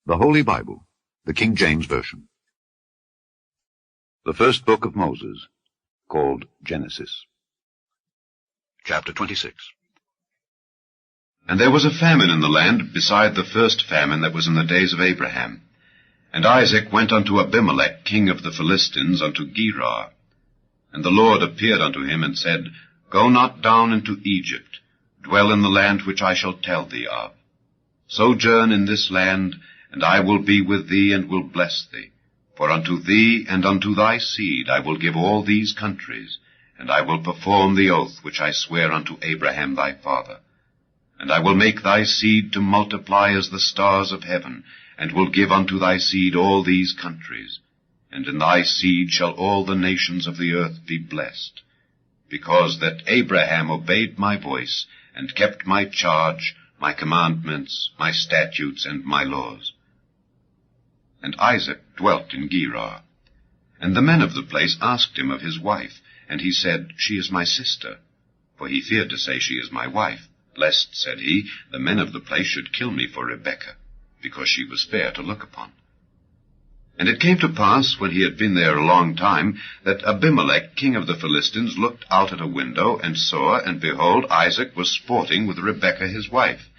The Holy Bible, the King James Version. The first book of Moses, called Genesis. Chapter 26. And there was a famine in the land beside the first famine that was in the days of Abraham. And Isaac went unto Abimelech, king of the Philistines, unto Gerar. And the Lord appeared unto him, and said, Go not down into Egypt, dwell in the land which I shall tell thee of. Sojourn in this land, and I will be with thee, and will bless thee. For unto thee and unto thy seed I will give all these countries, and I will perform the oath which I sware unto Abraham thy father. And I will make thy seed to multiply as the stars of heaven, and will give unto thy seed all these countries. And in thy seed shall all the nations of the earth be blessed, because that Abraham obeyed my voice, and kept my charge, my commandments, my statutes, and my laws. And Isaac dwelt in Gerar. And the men of the place asked him of his wife, and he said, She is my sister. For he feared to say, She is my wife, lest, said he, the men of the place should kill me for Rebekah, because she was fair to look upon. And it came to pass, when he had been there a long time, that Abimelech, king of the Philistines, looked out at a window, and saw, and behold, Isaac was sporting with Rebekah his wife.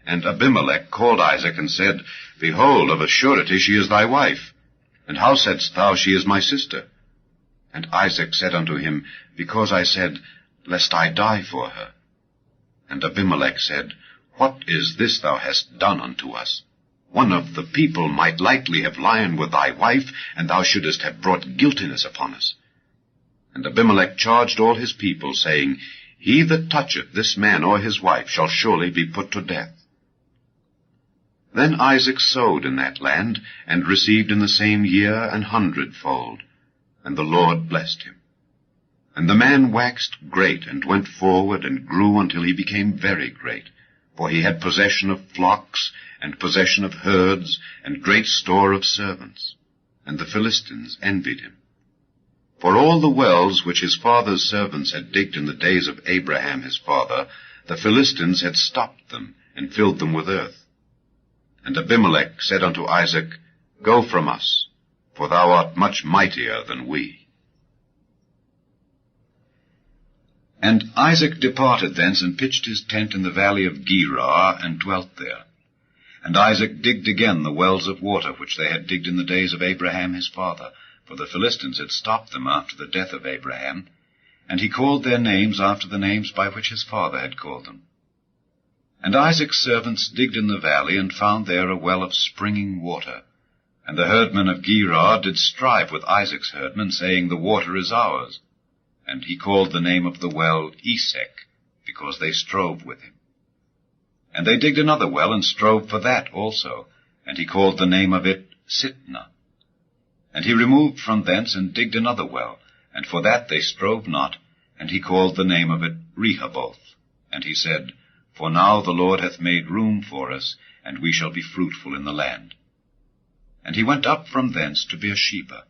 And Abimelech called Isaac, and said, Behold, of a surety she is thy wife. And how saidst thou, She is my sister? And Isaac said unto him, Because I said, Lest I die for her. And Abimelech said, What is this thou hast done unto us? One of the people might lightly have lien with thy wife, and thou shouldest have brought guiltiness upon us. And Abimelech charged all his people, saying, He that toucheth this man or his wife shall surely be put to death. Then Isaac sowed in that land, and received in the same year 100-fold, and the Lord blessed him. And the man waxed great, and went forward, and grew until he became very great, for he had possession of flocks, and possession of herds, and great store of servants. And the Philistines envied him. For all the wells which his father's servants had digged in the days of Abraham his father, the Philistines had stopped them, and filled them with earth. And Abimelech said unto Isaac, Go from us, for thou art much mightier than we. And Isaac departed thence, and pitched his tent in the valley of Gerar, and dwelt there. And Isaac digged again the wells of water which they had digged in the days of Abraham his father, for the Philistines had stopped them after the death of Abraham, and he called their names after the names by which his father had called them. And Isaac's servants digged in the valley, and found there a well of springing water. And the herdmen of Gerar did strive with Isaac's herdmen, saying, The water is ours. And he called the name of the well Esek, because they strove with him. And they digged another well, and strove for that also, and he called the name of it Sitnah. And he removed from thence, and digged another well, and for that they strove not, and he called the name of it Rehoboth. And he said, For now the Lord hath made room for us, and we shall be fruitful in the land. And he went up from thence to Beersheba.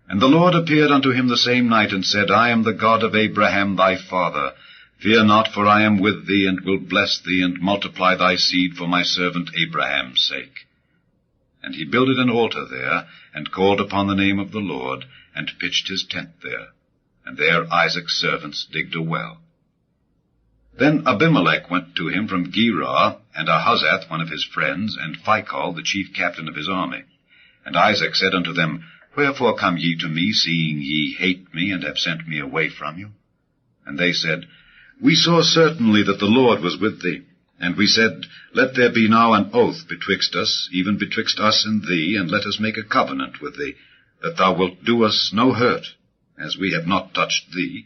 And the Lord appeared unto him the same night, and said, I am the God of Abraham thy father. Fear not, for I am with thee, and will bless thee, and multiply thy seed for my servant Abraham's sake. And he builded an altar there, and called upon the name of the Lord, and pitched his tent there. And there Isaac's servants digged a well. Then Abimelech went to him from Gerar, and Ahuzzath one of his friends, and Phicol the chief captain of his army. And Isaac said unto them, Wherefore come ye to me, seeing ye hate me, and have sent me away from you? And they said, We saw certainly that the Lord was with thee. And we said, Let there be now an oath betwixt us, even betwixt us and thee, and let us make a covenant with thee, that thou wilt do us no hurt, as we have not touched thee,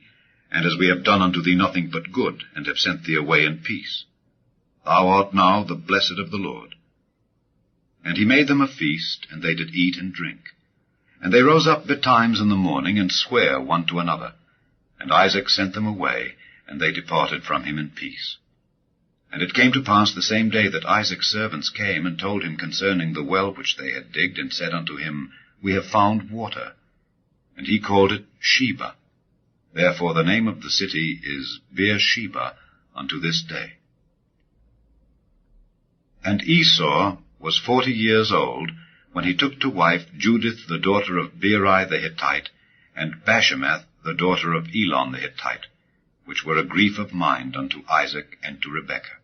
and as we have done unto thee nothing but good, and have sent thee away in peace. Thou art now the blessed of the Lord. And he made them a feast, and they did eat and drink. And they rose up betimes in the morning, and sware one to another. And Isaac sent them away, and they departed from him in peace. And it came to pass the same day that Isaac's servants came, and told him concerning the well which they had digged, and said unto him, We have found water. And he called it Sheba. Therefore the name of the city is Beersheba unto this day. And Esau was 40 years old when he took to wife Judith the daughter of Beeri the Hittite, and Bashemath the daughter of Elon the Hittite, which were a grief of mind unto Isaac and to Rebekah.